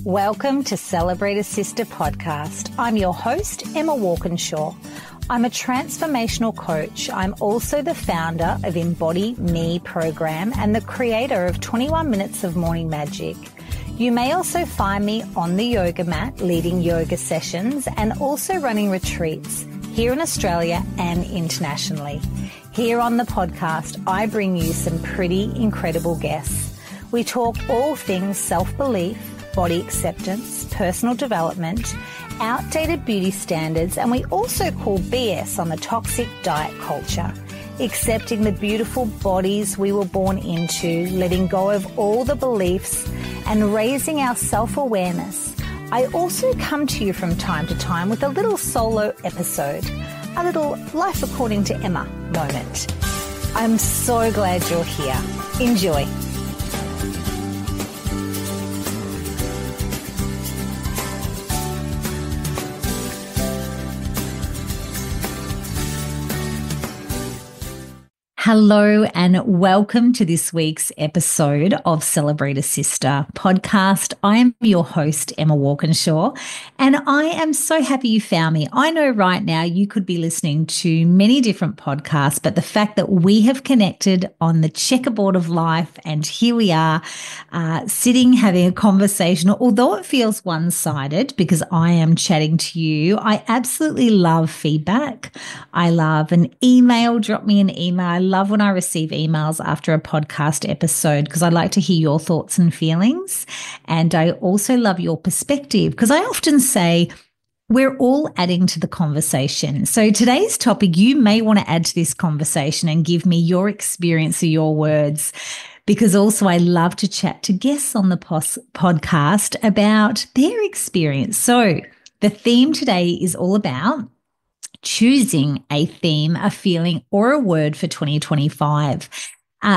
Welcome to Celebrate a Sister podcast. I'm your host, Emma Walkinshaw. I'm a transformational coach. I'm also the founder of Embody Me program and the creator of 21 Minutes of Morning Magic. You may also find me on the yoga mat leading yoga sessions and also running retreats here in Australia and internationally. Here on the podcast, I bring you some pretty incredible guests. We talk all things self-belief, body acceptance, personal development, outdated beauty standards, and we also call BS on the toxic diet culture, accepting the beautiful bodies we were born into, letting go of all the beliefs, and raising our self-awareness. I also come to you from time to time with a little solo episode, a little Life According to Emma moment. I'm so glad you're here. Enjoy. Hello and welcome to this week's episode of Celebrate a Sister podcast. I am your host, Emma Walkinshaw, and I am so happy you found me. I know right now you could be listening to many different podcasts, but the fact that we have connected on the checkerboard of life and here we are sitting having a conversation, although it feels one-sided because I am chatting to you, I absolutely love feedback. I love an email. Drop me an email. I love when I receive emails after a podcast episode because I like to hear your thoughts and feelings. And I also love your perspective because I often say we're all adding to the conversation. So today's topic, you may want to add to this conversation and give me your experience or your words, because also I love to chat to guests on the podcast about their experience. So the theme today is all about choosing a theme, a feeling, or a word for 2025.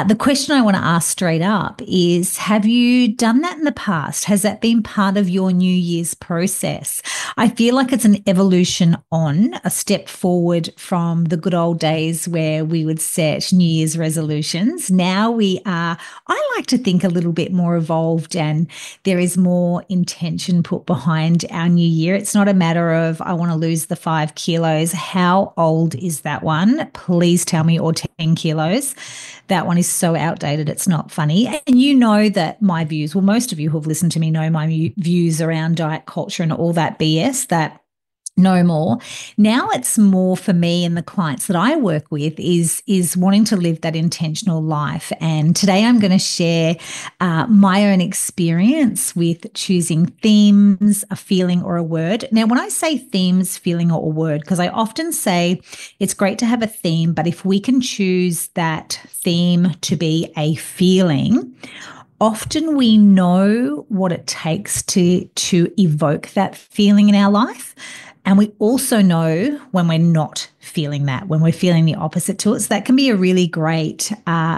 The question I want to ask straight up is, have you done that in the past? Has that been part of your New Year's process? I feel like it's an evolution on, a step forward from the good old days where we would set New Year's resolutions. Now we are, I like to think, a little bit more evolved and there is more intention put behind our new year. It's not a matter of, I want to lose the 5 kilos. How old is that one? Please tell me, or 10 kilos. That one is so outdated, it's not funny. And you know that my views, well, most of you who have listened to me know my views around diet culture and all that BS, that no more. Now it's more for me and the clients that I work with is wanting to live that intentional life. And today I'm going to share my own experience with choosing themes, a feeling, or a word. Now, when I say themes, feeling, or a word, because I often say it's great to have a theme, but if we can choose that theme to be a feeling, often we know what it takes to evoke that feeling in our life. And we also know when we're not feeling that, when we're feeling the opposite to it. So that can be a really great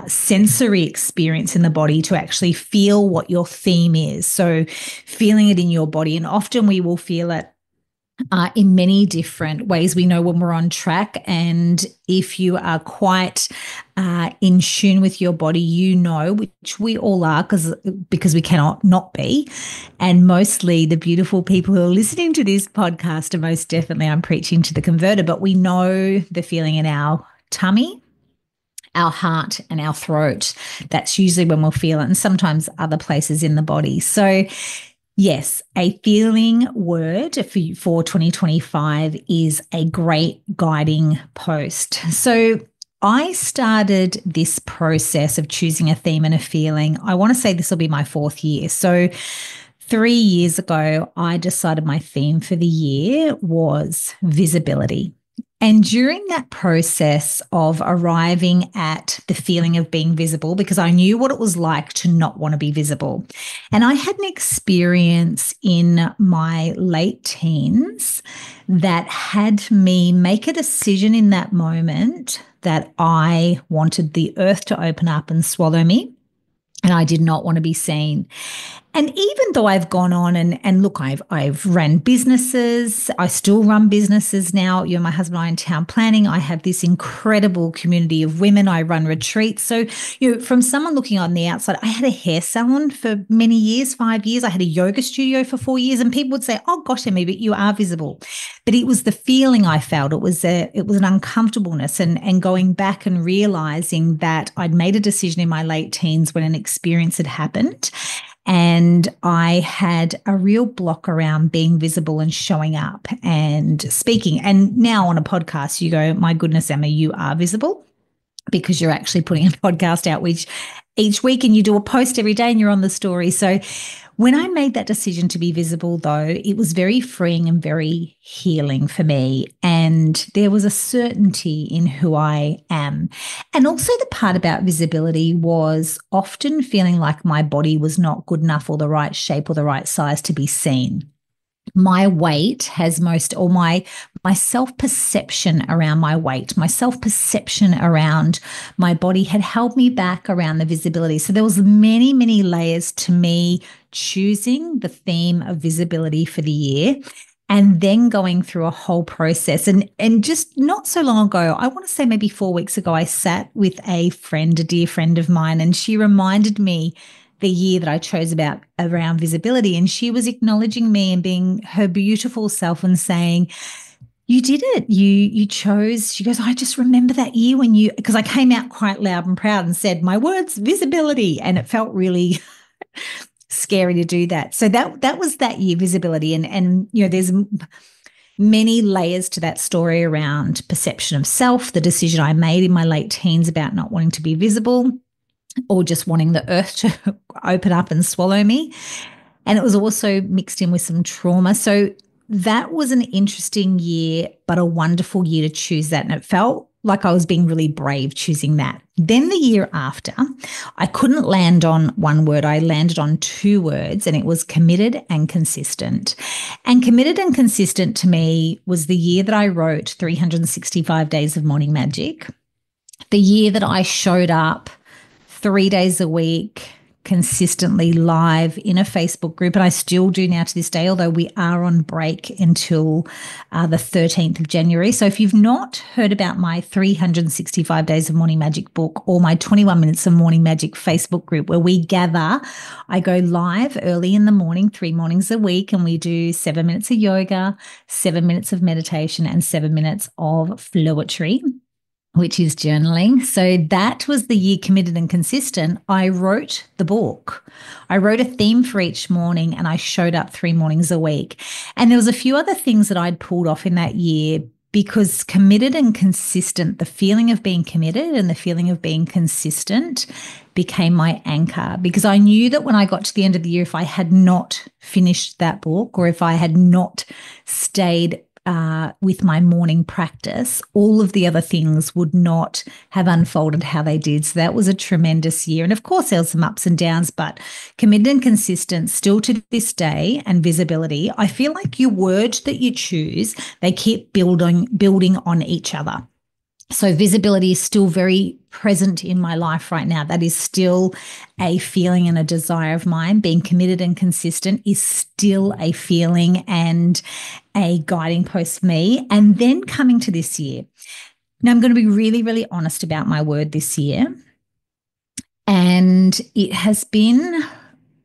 sensory experience in the body to actually feel what your theme is. So feeling it in your body. And often we will feel it in many different ways. We know when we're on track, and if you are quite in tune with your body, you know, which we all are because we cannot not be. And mostly the beautiful people who are listening to this podcast are most definitely, I'm preaching to the converter, but we know the feeling in our tummy, our heart, and our throat. That's usually when we'll feel it, and sometimes other places in the body. So yes, a feeling word for 2025 is a great guiding post. So I started this process of choosing a theme and a feeling. I want to say this will be my 4th year. So 3 years ago, I decided my theme for the year was visibility. And during that process of arriving at the feeling of being visible, because I knew what it was like to not want to be visible. And I had an experience in my late teens that had me make a decision in that moment that I wanted the earth to open up and swallow me. And I did not want to be seen. And even though I've gone on and look, I've ran businesses, I still run businesses now. My husband and I in town planning. I have this incredible community of women. I run retreats. So, from someone looking on the outside, I had a hair salon for many years, 5 years. I had a yoga studio for 4 years, and people would say, "Oh gosh, Emmy, but you are visible." But it was the feeling I felt. It was an uncomfortableness, and going back and realizing that I'd made a decision in my late teens when an experience had happened. And I had a real block around being visible and showing up and speaking. And now on a podcast, you go, "My goodness, Emma, you are visible," because you're actually putting a podcast out each week, and you do a post every day and you're on the story. So when I made that decision to be visible, though, it was very freeing and very healing for me. And there was a certainty in who I am. And also the part about visibility was often feeling like my body was not good enough or the right shape or the right size to be seen. My weight has my self-perception around my weight, my self-perception around my body had held me back around the visibility. So there was many, many layers to me choosing the theme of visibility for the year, and then going through a whole process. And just not so long ago, I want to say maybe 4 weeks ago, I sat with a dear friend of mine, and she reminded me the year that I chose around visibility. And she was acknowledging me and being her beautiful self and saying, "You did it. You chose." She goes, "I just remember that year because I came out quite loud and proud and said, my words, visibility." And it felt really scary to do that. So that was that year, visibility. And there's many layers to that story around perception of self, the decision I made in my late teens about not wanting to be visible, or just wanting the earth to open up and swallow me. And it was also mixed in with some trauma. So that was an interesting year, but a wonderful year to choose that. And it felt like I was being really brave choosing that. Then the year after, I couldn't land on one word. I landed on 2 words, and it was committed and consistent. And committed and consistent to me was the year that I wrote 365 Days of Morning Magic, the year that I showed up 3 days a week, consistently live in a Facebook group. And I still do now to this day, although we are on break until the 13th of January. So if you've not heard about my 365 Days of Morning Magic book or my 21 Minutes of Morning Magic Facebook group, where we gather, I go live early in the morning, 3 mornings a week, and we do 7 minutes of yoga, 7 minutes of meditation, and 7 minutes of fluidry, which is journaling. So that was the year, committed and consistent. I wrote the book. I wrote a theme for each morning, and I showed up 3 mornings a week. And there was a few other things that I'd pulled off in that year, because committed and consistent, the feeling of being committed and the feeling of being consistent became my anchor, because I knew that when I got to the end of the year, if I had not finished that book, or if I had not stayed with my morning practice, all of the other things would not have unfolded how they did. So that was a tremendous year. And of course, there was some ups and downs, but committed and consistent still to this day, and visibility. I feel like your words that you choose, they keep building on each other. So visibility is still very present in my life right now. That is still a feeling and a desire of mine. Being committed and consistent is still a feeling and a guiding post for me. And then coming to this year. Now, I'm going to be really, really honest about my word this year. And it has been,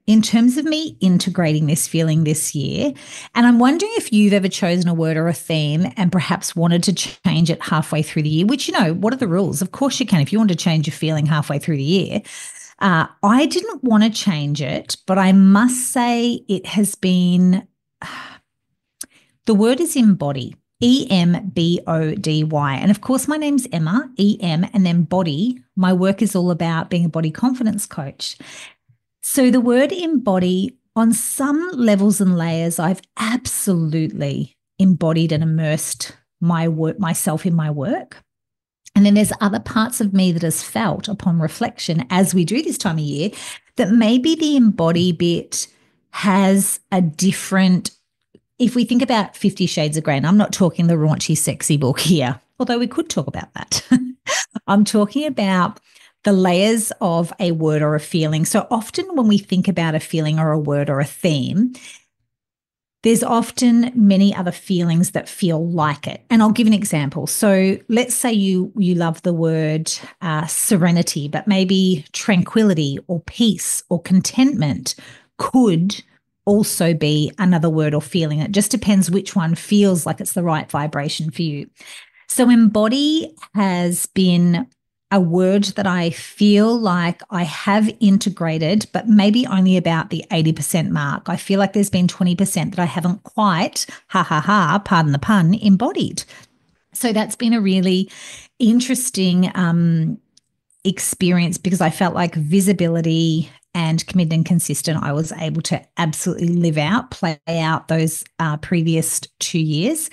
in terms of me integrating this feeling this year, and I'm wondering if you've ever chosen a word or a theme and perhaps wanted to change it halfway through the year, which, what are the rules? Of course you can. If you want to change your feeling halfway through the year. I didn't want to change it, but I must say it has been, the word is embody, Embody. And of course, my name's Emma, E-M, and then body. My work is all about being a body confidence coach. So the word embody, on some levels and layers, I've absolutely embodied and immersed myself in my work. And then there's other parts of me that has felt upon reflection, as we do this time of year, that maybe the embody bit has a different, if we think about 50 Shades of Grey, and I'm not talking the raunchy, sexy book here, although we could talk about that. I'm talking about the layers of a word or a feeling. So often when we think about a feeling or a word or a theme, there's often many other feelings that feel like it. And I'll give an example. So let's say you love the word serenity, but maybe tranquility or peace or contentment could also be another word or feeling. It just depends which one feels like it's the right vibration for you. So embody has been a word that I feel like I have integrated, but maybe only about the 80% mark. I feel like there's been 20% that I haven't quite, pardon the pun, embodied. So that's been a really interesting experience because I felt like visibility and committed and consistent, I was able to absolutely play out those previous 2 years.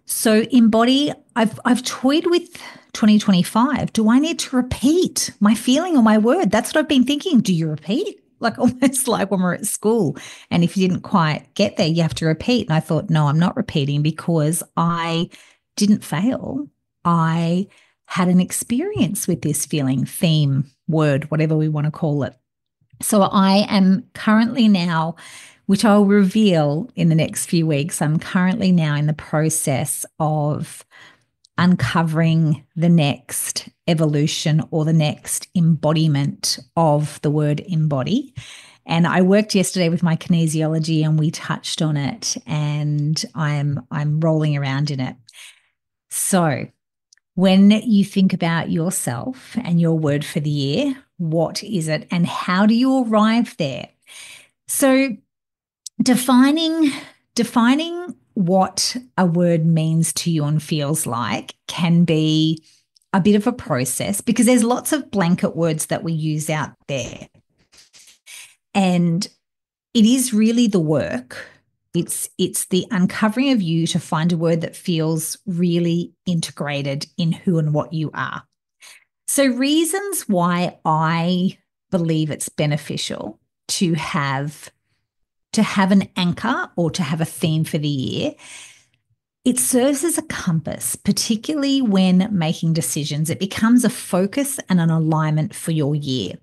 So embody, I've toyed with 2025. Do I need to repeat my feeling or my word? That's what I've been thinking. Do you repeat? Like almost like when we're at school. And if you didn't quite get there, you have to repeat. And I thought, no, I'm not repeating because I didn't fail. I had an experience with this feeling, theme, word, whatever we want to call it. So I am currently now, which I'll reveal in the next few weeks, I'm currently now in the process of uncovering the next evolution or the next embodiment of the word embody. And I worked yesterday with my kinesiology and we touched on it, and I'm rolling around in it. So when you think about yourself and your word for the year, what is it and how do you arrive there? So defining what a word means to you and feels like can be a bit of a process because there's lots of blanket words that we use out there. And it is really the work. It's the uncovering of you to find a word that feels really integrated in who and what you are. So reasons why I believe it's beneficial to have an anchor or to have a theme for the year. It serves as a compass, particularly when making decisions. It becomes a focus and an alignment for your year.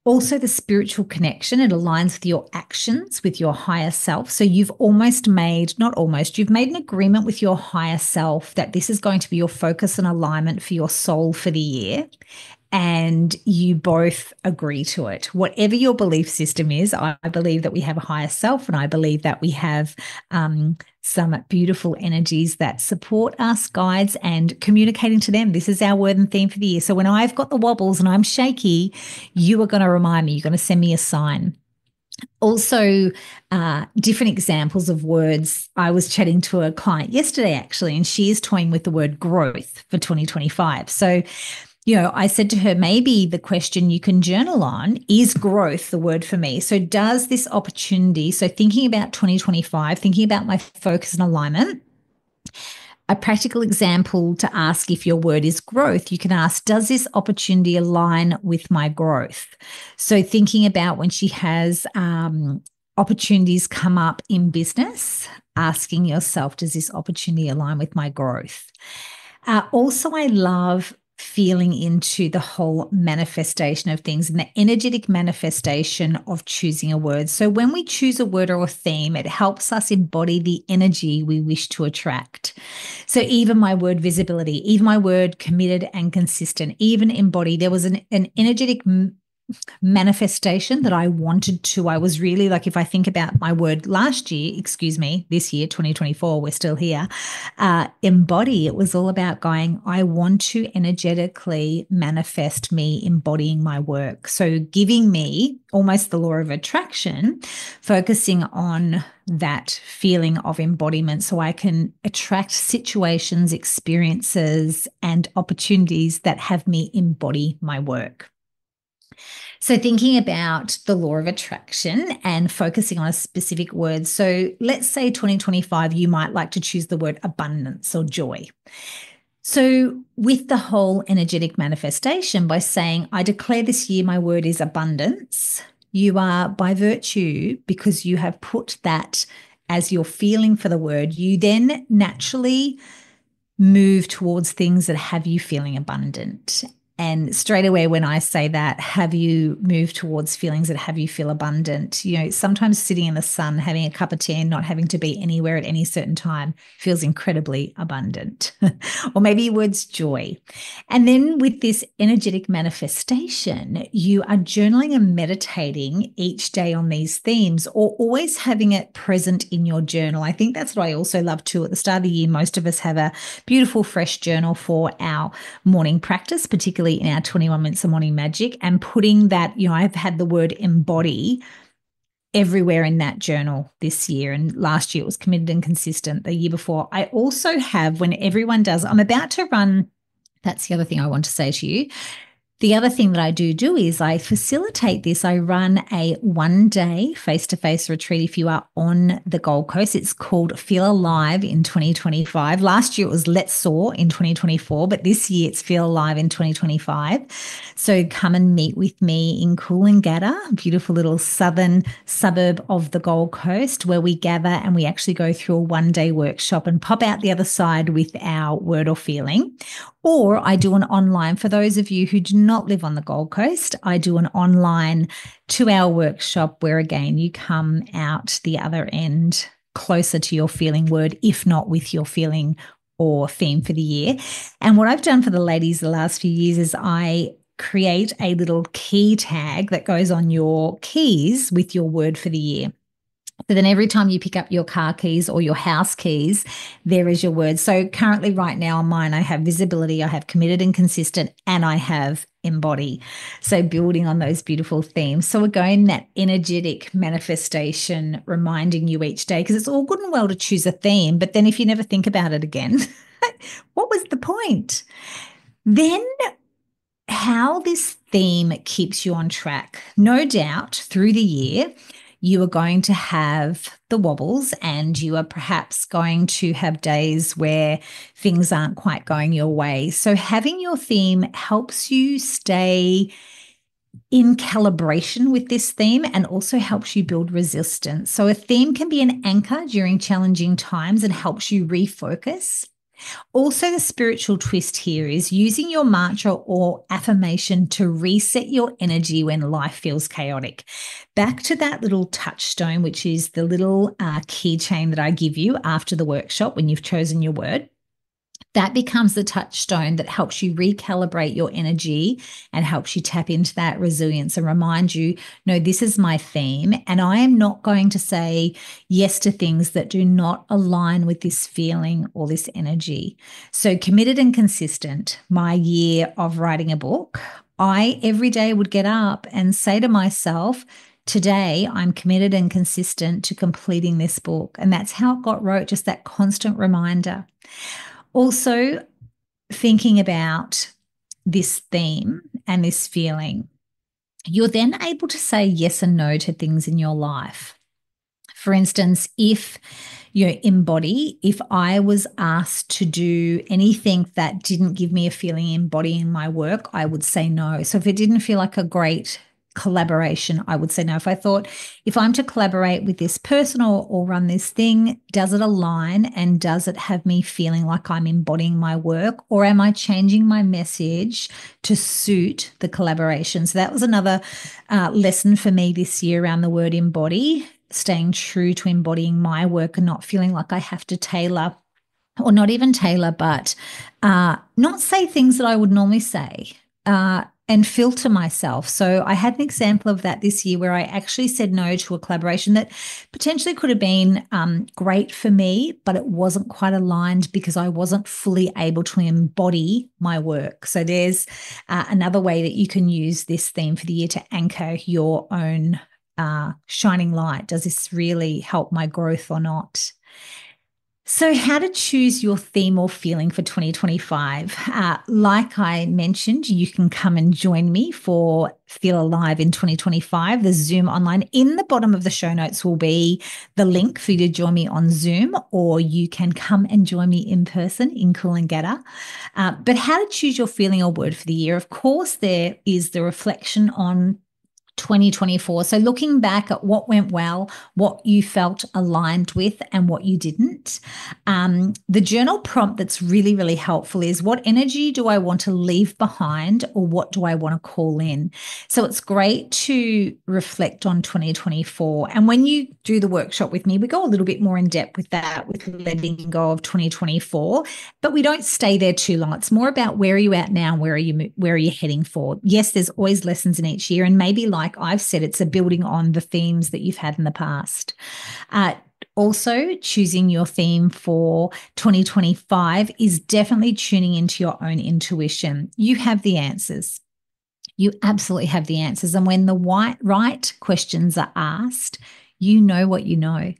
Also, the spiritual connection, it aligns with your actions, with your higher self. So you've made an agreement with your higher self that this is going to be your focus and alignment for your soul for the year. And you both agree to it. Whatever your belief system is, I believe that we have a higher self, and I believe that we have some beautiful energies that support us, guides, and communicating to them. This is our word and theme for the year. So when I've got the wobbles and I'm shaky, you are going to remind me. You're going to send me a sign. Also, different examples of words. I was chatting to a client yesterday, actually, and she is toying with the word growth for 2025. So I said to her, maybe the question you can journal on is growth, the word for me. So does this opportunity, so thinking about 2025, thinking about my focus and alignment, a practical example to ask if your word is growth, you can ask, does this opportunity align with my growth? So thinking about when she has opportunities come up in business, asking yourself, does this opportunity align with my growth? Also, I love feeling into the whole manifestation of things and the energetic manifestation of choosing a word. So when we choose a word or a theme, it helps us embody the energy we wish to attract. So even my word visibility, even my word committed and consistent, even embody, there was an energetic manifestation that I wanted to. I was really like, if I think about my word this year, 2024, we're still here, embody, it was all about going, I want to energetically manifest me embodying my work. So giving me almost the law of attraction, focusing on that feeling of embodiment so I can attract situations, experiences, and opportunities that have me embody my work. So thinking about the law of attraction and focusing on a specific word. So let's say 2025, you might like to choose the word abundance or joy. So with the whole energetic manifestation, by saying, I declare this year my word is abundance, you are, by virtue, because you have put that as your feeling for the word, you then naturally move towards things that have you feeling abundant. And straight away, when I say that, have you moved towards feelings that have you feel abundant? Sometimes sitting in the sun, having a cup of tea and not having to be anywhere at any certain time feels incredibly abundant. Or maybe your word's joy. And then with this energetic manifestation, you are journaling and meditating each day on these themes, or always having it present in your journal. I think that's what I also love too. At the start of the year, most of us have a beautiful fresh journal for our morning practice, particularly in our 21 minutes of morning magic, and putting that, I've had the word embody everywhere in that journal this year. And last year it was committed and consistent. The year before, I also have, when everyone does, I'm about to run, that's the other thing I want to say to you. The other thing that I do is I facilitate this. I run a 1-day face-to-face retreat if you are on the Gold Coast. It's called Feel Alive in 2025. Last year it was Let's Soar in 2024, but this year it's Feel Alive in 2025. So come and meet with me in Coolangatta, a beautiful little southern suburb of the Gold Coast, where we gather and we actually go through a 1-day workshop and pop out the other side with our word or feeling. Or I do an online, for those of you who do not live on the Gold Coast, I do an online 2-hour workshop where, again, you come out the other end closer to your feeling word, if not with your feeling or theme for the year. And what I've done for the ladies the last few years is I create a little key tag that goes on your keys with your word for the year. So then every time you pick up your car keys or your house keys, there is your word. So currently right now on mine, I have visibility, I have committed and consistent, and I have embody. So building on those beautiful themes. So again, that energetic manifestation, reminding you each day, because it's all good and well to choose a theme, but then if you never think about it again, what was the point? Then how this theme keeps you on track. No doubt through the year, you are going to have the wobbles, and you are perhaps going to have days where things aren't quite going your way. So having your theme helps you stay in calibration with this theme and also helps you build resistance. So a theme can be an anchor during challenging times and helps you refocus. Also, the spiritual twist here is using your mantra or affirmation to reset your energy when life feels chaotic. Back to that little touchstone, which is the little keychain that I give you after the workshop when you've chosen your word. That becomes the touchstone that helps you recalibrate your energy and helps you tap into that resilience and remind you, no, this is my theme, and I am not going to say yes to things that do not align with this feeling or this energy. So committed and consistent, my year of writing a book, I every day would get up and say to myself, today, I'm committed and consistent to completing this book. And that's how it got wrote, just that constant reminder. Also, thinking about this theme and this feeling, you're then able to say yes and no to things in your life. For instance, if you embody, if I was asked to do anything that didn't give me a feeling embodying my work, I would say no. So if it didn't feel like a great collaboration, I would say no. If I thought, if I'm to collaborate with this person or run this thing, does it align and does it have me feeling like I'm embodying my work, or am I changing my message to suit the collaboration? So that was another lesson for me this year around the word embody, staying true to embodying my work and not feeling like I have to tailor, or not even tailor, but not say things that I would normally say. And filter myself. So I had an example of that this year where I actually said no to a collaboration that potentially could have been great for me, but it wasn't quite aligned because I wasn't fully able to embody my work. So there's another way that you can use this theme for the year to anchor your own shining light. Does this really help my growth or not? So how to choose your theme or feeling for 2025. Like I mentioned, you can come and join me for Feel Alive in 2025, the Zoom online. In the bottom of the show notes will be the link for you to join me on Zoom, or you can come and join me in person in Coolangatta. But how to choose your feeling or word for the year. Of course, there is the reflection on 2024. So looking back at what went well, what you felt aligned with, and what you didn't. The journal prompt that's really, really helpful is, what energy do I want to leave behind, or what do I want to call in? So it's great to reflect on 2024. And when you do the workshop with me, we go a little bit more in depth with that, with letting go of 2024, but we don't stay there too long. It's more about, where are you at now? Where are you heading for? Yes, there's always lessons in each year. And maybe, like I've said, it's a building on the themes that you've had in the past. Also, choosing your theme for 2025 is definitely tuning into your own intuition. You have the answers. You absolutely have the answers. And when the right questions are asked, you know what you know.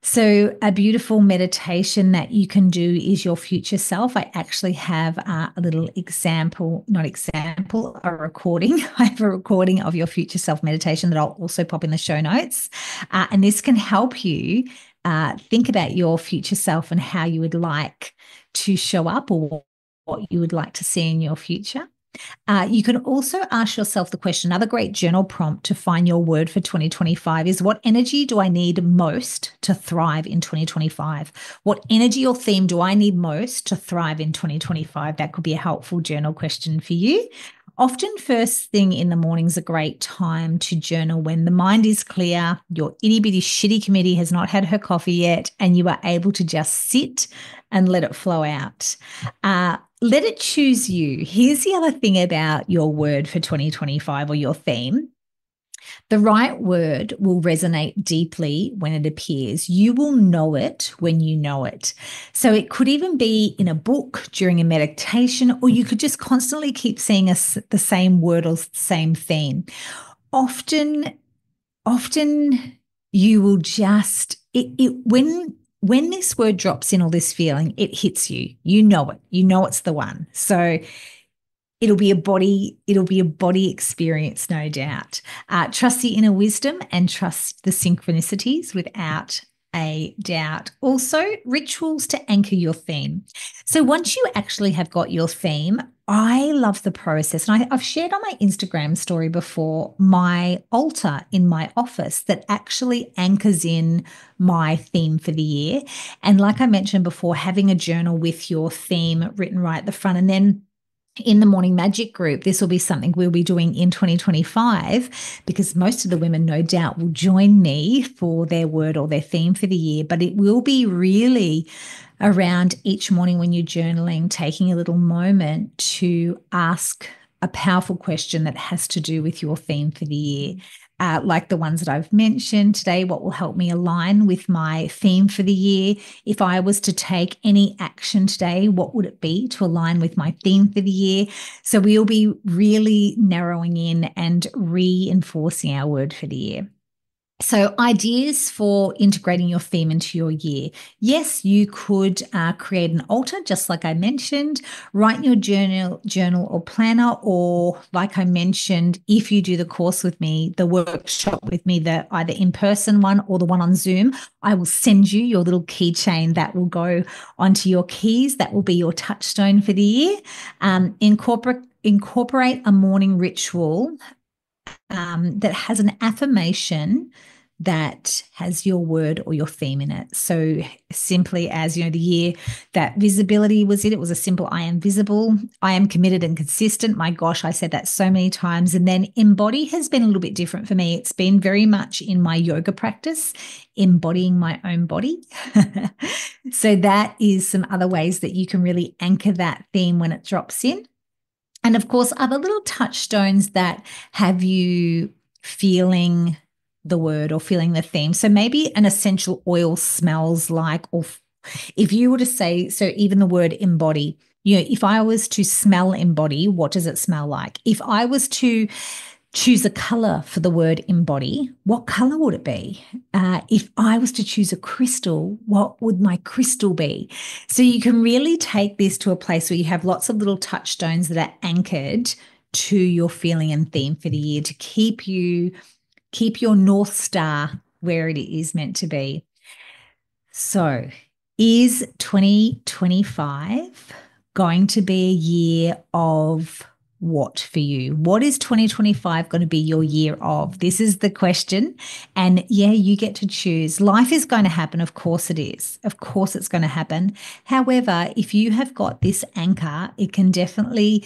So a beautiful meditation that you can do is your future self. I actually have a little example, not example, a recording. I have a recording of your future self meditation that I'll also pop in the show notes. And this can help you think about your future self and how you would like to show up, or what you would like to see in your future. You can also ask yourself the question, another great journal prompt to find your word for 2025 is, what energy do I need most to thrive in 2025? What energy or theme do I need most to thrive in 2025? That could be a helpful journal question for you. Often first thing in the morning is a great time to journal when the mind is clear, your itty bitty shitty committee has not had her coffee yet, and you are able to just sit and let it flow out. Let it choose you. Here's the other thing about your word for 2025, or your theme. The right word will resonate deeply when it appears. You will know it when you know it. So it could even be in a book, during a meditation, or you could just constantly keep seeing the same word or same theme. Often you will just, when this word drops in, or this feeling, it hits you. You know it. You know it's the one. So it'll be a body experience, no doubt. Trust the inner wisdom and trust the synchronicities without a doubt. Also, rituals to anchor your theme. So once you actually have got your theme, I love the process. And I've shared on my Instagram story before my altar in my office that actually anchors in my theme for the year. And like I mentioned before, having a journal with your theme written right at the front, and then in the Morning Magic group, this will be something we'll be doing in 2025, because most of the women, no doubt, will join me for their word or their theme for the year. But it will be really around each morning when you're journaling, taking a little moment to ask a powerful question that has to do with your theme for the year. Like the ones that I've mentioned today, what will help me align with my theme for the year? If I was to take any action today, what would it be to align with my theme for the year? So we'll be really narrowing in and reinforcing our word for the year. So ideas for integrating your theme into your year. Yes, you could create an altar, just like I mentioned, write in your journal or planner, or like I mentioned, if you do the course with me, the workshop with me, the either in-person one or the one on Zoom, I will send you your little keychain that will go onto your keys. That will be your touchstone for the year. Incorporate a morning ritual that has an affirmation that has your word or your theme in it. So simply as, the year that visibility was in, it was a simple, I am visible, I am committed and consistent. My gosh, I said that so many times. And then embody has been a little bit different for me. It's been very much in my yoga practice, embodying my own body. So that is some other ways that you can really anchor that theme when it drops in. And of course, other little touchstones that have you feeling the word or feeling the theme. So maybe an essential oil smells like, or if you were to say, so even the word embody, if I was to smell embody, what does it smell like? If I was to choose a color for the word embody, what color would it be? If I was to choose a crystal, what would my crystal be? So you can really take this to a place where you have lots of little touchstones that are anchored to your feeling and theme for the year to keep your North Star where it is meant to be. So is 2025 going to be a year of what for you? What is 2025 going to be your year of? This is the question. And yeah, you get to choose. Life is going to happen. Of course it is. Of course it's going to happen. However, if you have got this anchor, it can definitely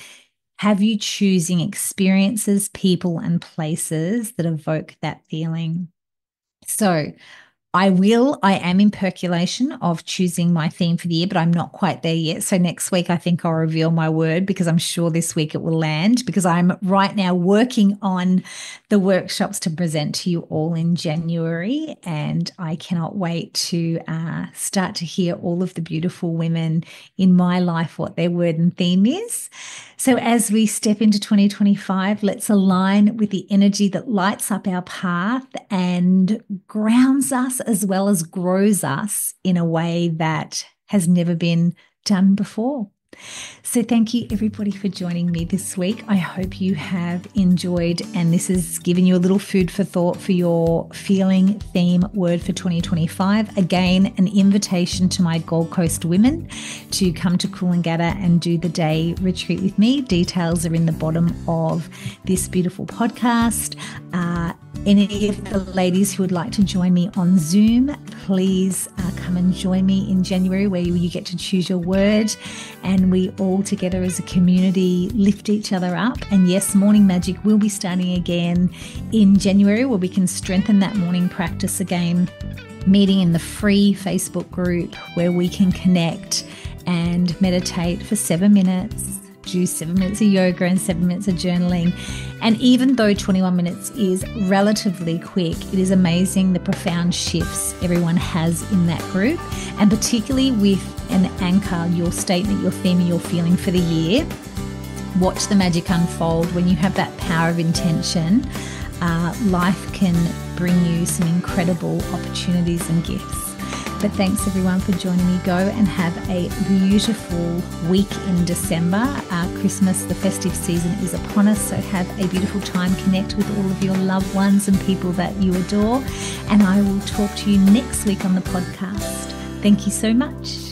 have you choosing experiences, people, and places that evoke that feeling. So I am in percolation of choosing my theme for the year, but I'm not quite there yet. So next week, I think I'll reveal my word, because I'm sure this week it will land, because I'm right now working on the workshops to present to you all in January. And I cannot wait to start to hear all of the beautiful women in my life, what their word and theme is. So as we step into 2025, let's align with the energy that lights up our path and grounds us, as well as grows us in a way that has never been done before. So thank you everybody for joining me this week. I hope you have enjoyed, and this has given you a little food for thought for your feeling theme word for 2025. Again, an invitation to my Gold Coast women to come to Coolangatta and do the day retreat with me. Details are in the bottom of this beautiful podcast. Any of the ladies who would like to join me on Zoom, please come and join me in January, where you get to choose your word, and we all together as a community lift each other up. And yes, Morning Magic will be starting again in January, where we can strengthen that morning practice again, meeting in the free Facebook group where we can connect and meditate for 7 minutes, do 7 minutes of yoga and 7 minutes of journaling. And even though 21 minutes is relatively quick, it is amazing the profound shifts everyone has in that group. And particularly with an anchor, your statement, your theme, and your feeling for the year, watch the magic unfold. When you have that power of intention, life can bring you some incredible opportunities and gifts. But thanks everyone for joining me. Go and have a beautiful week in December. Christmas, the festive season is upon us. So have a beautiful time. Connect with all of your loved ones and people that you adore. And I will talk to you next week on the podcast. Thank you so much.